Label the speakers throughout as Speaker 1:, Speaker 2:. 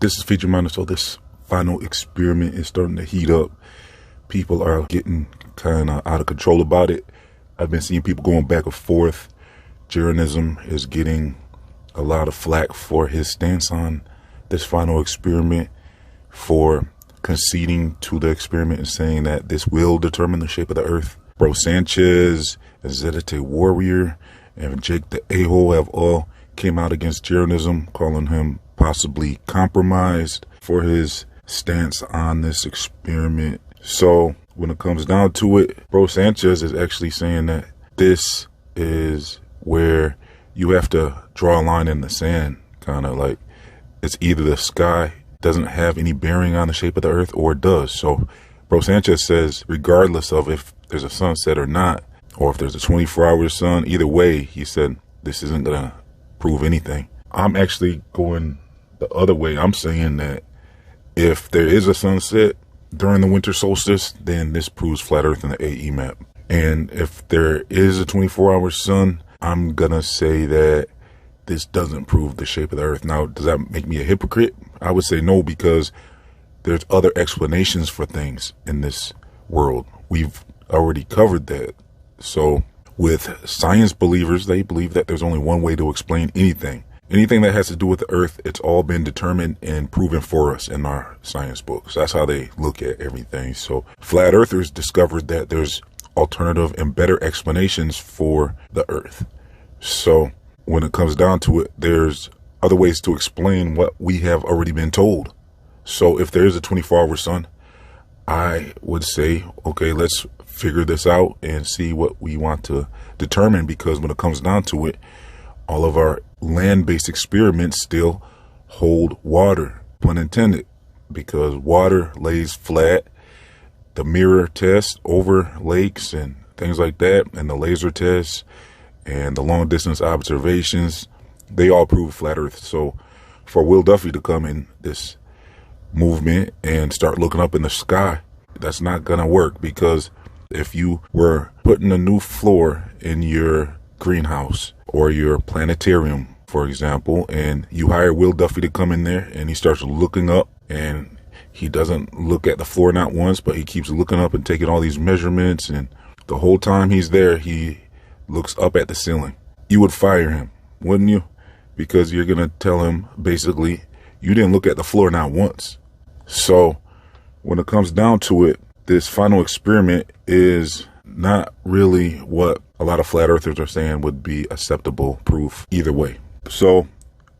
Speaker 1: This is Feature Minor. So this final experiment is starting to heat up. People are getting kind of out of control about it. I've been seeing people going back and forth. Jeranism is getting a lot of flack for his stance on this final experiment, for conceding to the experiment and saying that this will determine the shape of the earth. Bro Sanchez, Zedete Warrior, and Jake the A-hole have all came out against Jeranism, calling him possibly compromised for his stance on this experiment. So when it comes down to it, Bro Sanchez is actually saying that this is where you have to draw a line in the sand, kind of like it's either the sky doesn't have any bearing on the shape of the earth or it does. So Bro Sanchez says, regardless of if there's a sunset or not, or if there's a 24-hour sun, either way, he said, this isn't going to prove anything. I'm actually going the other way. I'm saying that if there is a sunset during the winter solstice, then this proves flat earth in the AE map. And if there is a 24-hour sun, I'm going to say that this doesn't prove the shape of the earth. Now, does that make me a hypocrite? I would say no, because there's other explanations for things in this world. We've already covered that. So with science believers, they believe that there's only one way to explain anything. Anything that has to do with the earth, it's all been determined and proven for us in our science books. That's how they look at everything. So flat earthers discovered that there's alternative and better explanations for the earth. So when it comes down to it, there's other ways to explain what we have already been told. So if there is a 24-hour sun, I would say, okay, let's figure this out and see what we want to determine, because when it comes down to it, all of our land-based experiments still hold water, pun intended, because water lays flat. The mirror test over lakes and things like that, and the laser tests and the long distance observations, they all prove flat earth. So for Will Duffy to come in this movement and start looking up in the sky, that's not gonna work, because if you were putting a new floor in your greenhouse or your planetarium, for example, and you hire Will Duffy to come in there and he starts looking up, and he doesn't look at the floor not once, but he keeps looking up and taking all these measurements, and the whole time he's there, he looks up at the ceiling. You would fire him, wouldn't you? Because you're gonna tell him, basically, you didn't look at the floor not once. So when it comes down to it, this final experiment is not really what a lot of flat earthers are saying would be acceptable proof either way. So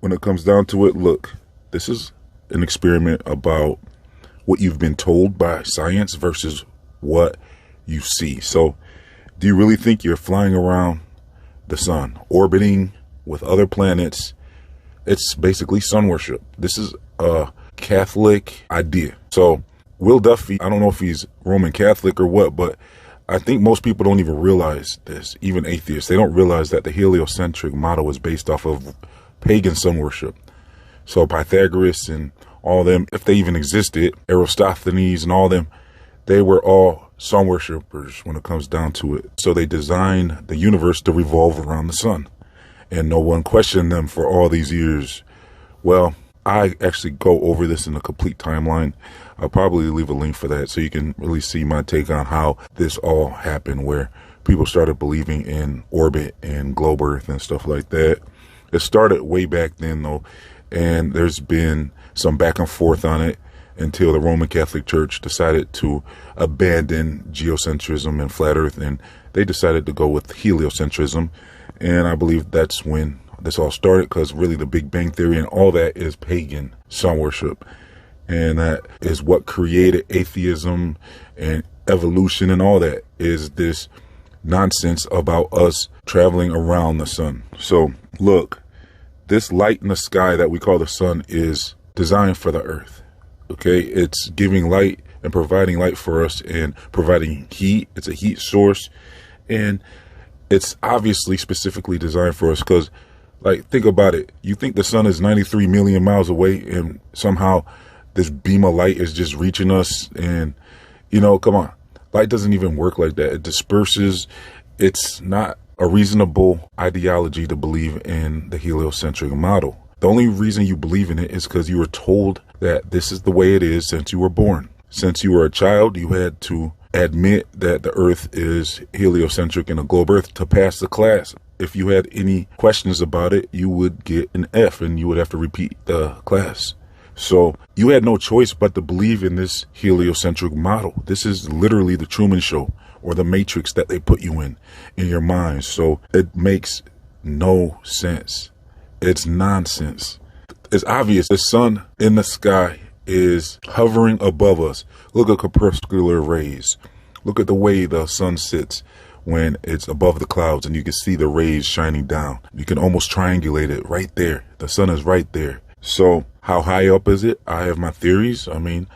Speaker 1: when it comes down to it, look, this is an experiment about what you've been told by science versus what you see. So do you really think you're flying around the sun, orbiting with other planets? It's basically sun worship. This is a Catholic idea. So Will Duffy, I don't know if he's Roman Catholic or what, but I think most people don't even realize this, even atheists. They don't realize that the heliocentric model is based off of pagan sun worship. So Pythagoras and all them, if they even existed, Aristophanes and all them, they were all sun worshipers when it comes down to it. So they designed the universe to revolve around the sun, and no one questioned them for all these years. Well, I actually go over this in a complete timeline. I'll probably leave a link for that so you can really see my take on how this all happened, where people started believing in orbit and globe earth and stuff like that. It started way back then though, and there's been some back and forth on it until the Roman Catholic Church decided to abandon geocentrism and flat earth, and they decided to go with heliocentrism. And I believe that's when this all started, because really the Big Bang Theory and all that is pagan sun worship. And that is what created atheism and evolution, and all that is this nonsense about us traveling around the sun. So look, this light in the sky that we call the sun is designed for the earth. Okay, it's giving light and providing light for us and providing heat. It's a heat source, and it's obviously specifically designed for us, because like, think about it. You think the sun is 93 million miles away, and somehow this beam of light is just reaching us, and you know, come on, light doesn't even work like that. It disperses. It's not a reasonable ideology to believe in the heliocentric model. The only reason you believe in it is because you were told that this is the way it is since you were born. Since you were a child, you had to admit that the earth is heliocentric and a globe earth to pass the class. If you had any questions about it, you would get an F and you would have to repeat the class. So you had no choice but to believe in this heliocentric model. This is literally the Truman Show or the Matrix that they put you in your mind. So it makes no sense. It's nonsense. It's obvious the sun in the sky is hovering above us. Look at corpuscular rays. Look at the way the sun sits when it's above the clouds and you can see the rays shining down. You can almost triangulate it right there. The sun is right there. So how high up is it? I have my theories. I mean,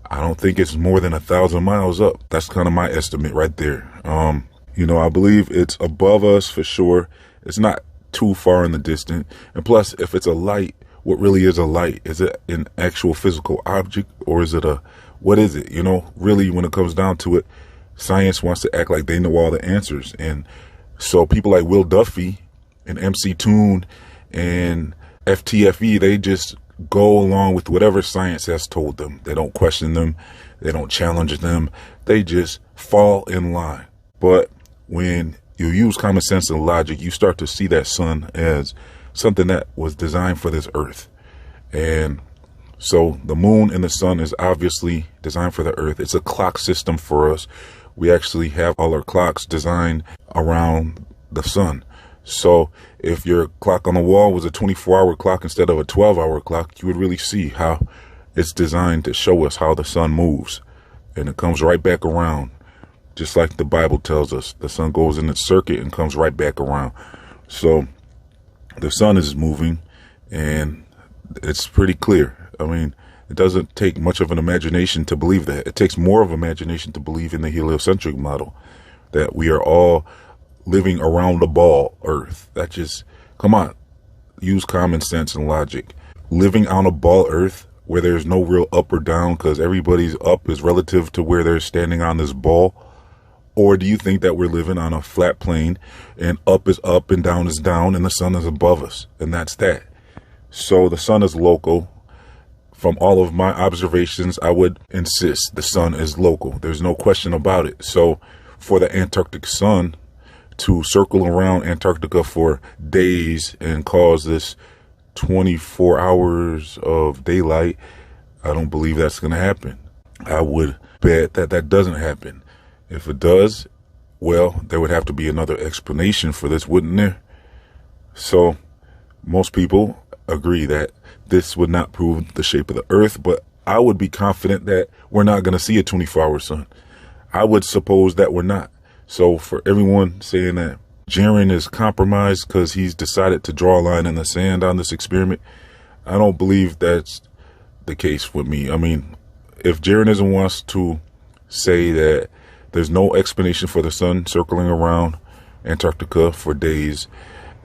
Speaker 1: I don't think it's more than 1,000 miles up. That's kind of my estimate right there. I believe it's above us for sure. It's not too far in the distance. And plus, if it's a light, what really is a light? Is it an actual physical object or is it what is it? Really, when it comes down to it, science wants to act like they know all the answers. And so people like Will Duffy and MC Toon and FTFE, they just go along with whatever science has told them. They don't question them. They don't challenge them. They just fall in line. But when you use common sense and logic, you start to see that sun as something that was designed for this earth. And so the moon and the sun is obviously designed for the earth. It's a clock system for us. We actually have all our clocks designed around the sun. So if your clock on the wall was a 24-hour clock instead of a 12-hour clock, you would really see how it's designed to show us how the sun moves. And it comes right back around, just like the Bible tells us. The sun goes in its circuit and comes right back around. So the sun is moving, and it's pretty clear. I mean, it doesn't take much of an imagination to believe that. It takes more of imagination to believe in the heliocentric model, that we are all living around the ball earth. That just, come on, use common sense and logic. Living on a ball earth where there's no real up or down because everybody's up is relative to where they're standing on this ball? Or do you think that we're living on a flat plane and up is up and down is down and the sun is above us? And that's that. So the sun is local. From all of my observations, I would insist the sun is local. There's no question about it. So for the Antarctic sun to circle around Antarctica for days and cause this 24 hours of daylight, I don't believe that's going to happen. I would bet that that doesn't happen. If it does, well, there would have to be another explanation for this, wouldn't there? So most people agree that this would not prove the shape of the earth, but I would be confident that we're not going to see a 24-hour sun. I would suppose that we're not. So for everyone saying that Jeranism is compromised because he's decided to draw a line in the sand on this experiment, I don't believe that's the case with me. I mean, if Jeranism wants to say that there's no explanation for the sun circling around Antarctica for days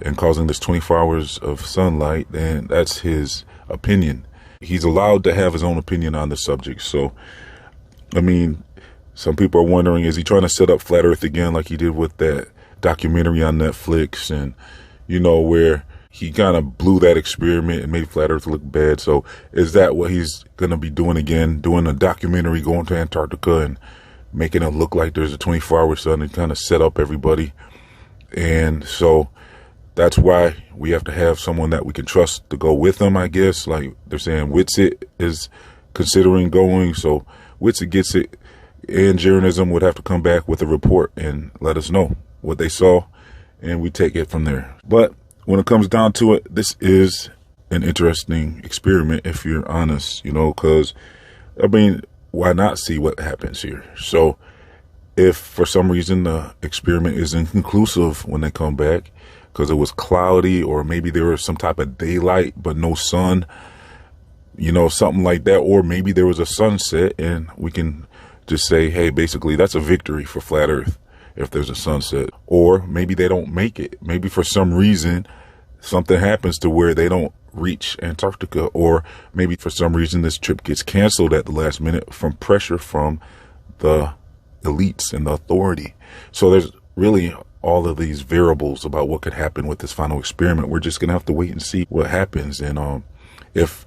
Speaker 1: and causing this 24 hours of sunlight, then that's his opinion. He's allowed to have his own opinion on the subject. So, I mean, some people are wondering, is he trying to set up Flat Earth again like he did with that documentary on Netflix and, where he kind of blew that experiment and made Flat Earth look bad. So is that what he's going to be doing again, doing a documentary, going to Antarctica and making it look like there's a 24-hour sun and kind of set up everybody? And so that's why we have to have someone that we can trust to go with them, I guess. Like they're saying Witsit is considering going. So Witsit gets it, and Jeranism would have to come back with a report and let us know what they saw, and we take it from there. But when it comes down to it, this is an interesting experiment, if you're honest, because, I mean, why not see what happens here? So if for some reason the experiment is inconclusive when they come back, because it was cloudy, or maybe there was some type of daylight but no sun, something like that, or maybe there was a sunset and we can just say, hey, basically that's a victory for Flat Earth if there's a sunset. Or maybe they don't make it. Maybe for some reason something happens to where they don't reach Antarctica, or maybe for some reason this trip gets canceled at the last minute from pressure from the elites and the authority. So there's really all of these variables about what could happen with this final experiment. We're just going to have to wait and see what happens. And if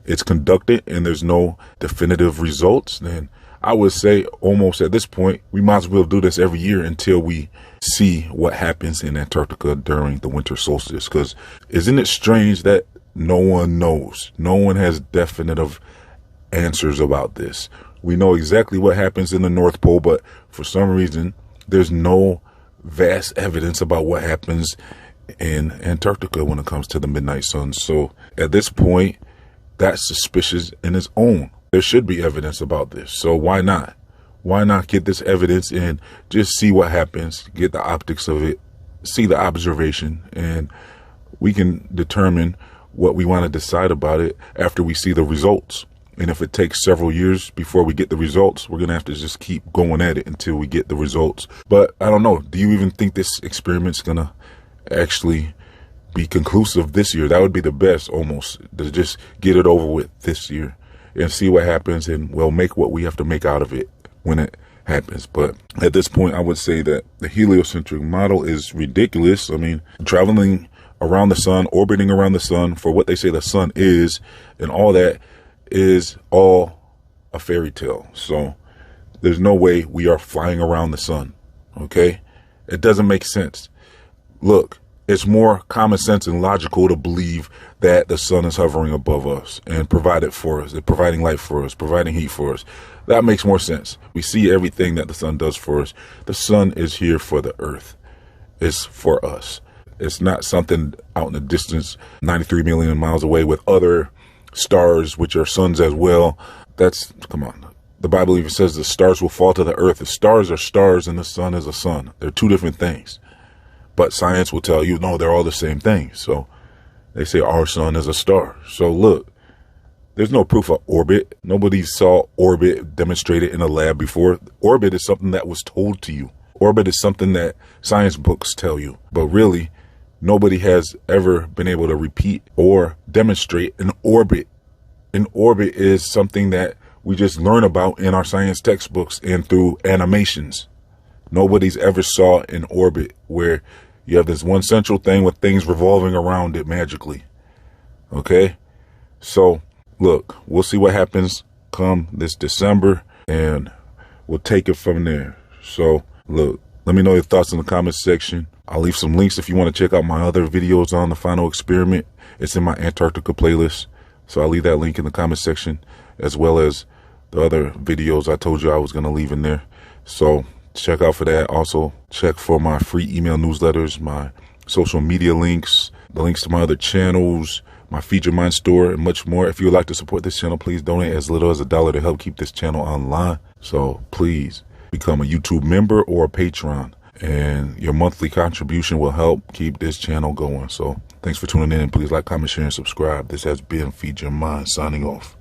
Speaker 1: it's conducted and there's no definitive results, then I would say almost at this point, we might as well do this every year until we see what happens in Antarctica during the winter solstice. Because isn't it strange that no one knows? No one has definitive answers about this. We know exactly what happens in the North Pole, but for some reason, there's no vast evidence about what happens in Antarctica when it comes to the midnight sun. So at this point, that's suspicious in its own. There should be evidence about this. So why not? Why not get this evidence and just see what happens, get the optics of it, see the observation, and we can determine what we want to decide about it after we see the results. And if it takes several years before we get the results, we're going to have to just keep going at it until we get the results. But I don't know. Do you even think this experiment's going to actually be conclusive this year? That would be the best, almost, to just get it over with this year and see what happens, and we'll make what we have to make out of it when it happens. But at this point, I would say that the heliocentric model is ridiculous. I mean, traveling around the sun, orbiting around the sun for what they say the sun is, and all that is all a fairy tale. So there's no way we are flying around the sun. Okay? It doesn't make sense. Look, it's more common sense and logical to believe that the sun is hovering above us and providing light for us, providing heat for us. That makes more sense. We see everything that the sun does for us. The sun is here for the earth. It's for us. It's not something out in the distance, 93 million miles away with other stars, which are suns as well. Come on. The Bible even says the stars will fall to the earth. The stars are stars and the sun is a sun. They're two different things. But science will tell you, no, they're all the same thing. So they say our sun is a star. So look, there's no proof of orbit. Nobody saw orbit demonstrated in a lab before. Orbit is something that was told to you. Orbit is something that science books tell you. But really, nobody has ever been able to repeat or demonstrate an orbit. An orbit is something that we just learn about in our science textbooks and through animations. Nobody's ever saw an orbit where you have this one central thing with things revolving around it magically. Okay? So, look, we'll see what happens come this December, and we'll take it from there. So, look, let me know your thoughts in the comments section. I'll leave some links if you want to check out my other videos on the final experiment. It's in my Antarctica playlist. So I'll leave that link in the comment section, as well as the other videos I told you I was going to leave in there. So check out for that. Also, check for my free email newsletters, my social media links, the links to my other channels, my Feed Your Mind store, and much more. If you would like to support this channel, please donate as little as $1 to help keep this channel online. So please become a YouTube member or a patron, and your monthly contribution will help keep this channel going. So thanks for tuning in, and please like, comment, share, and subscribe. This has been Feed Your Mind, signing off.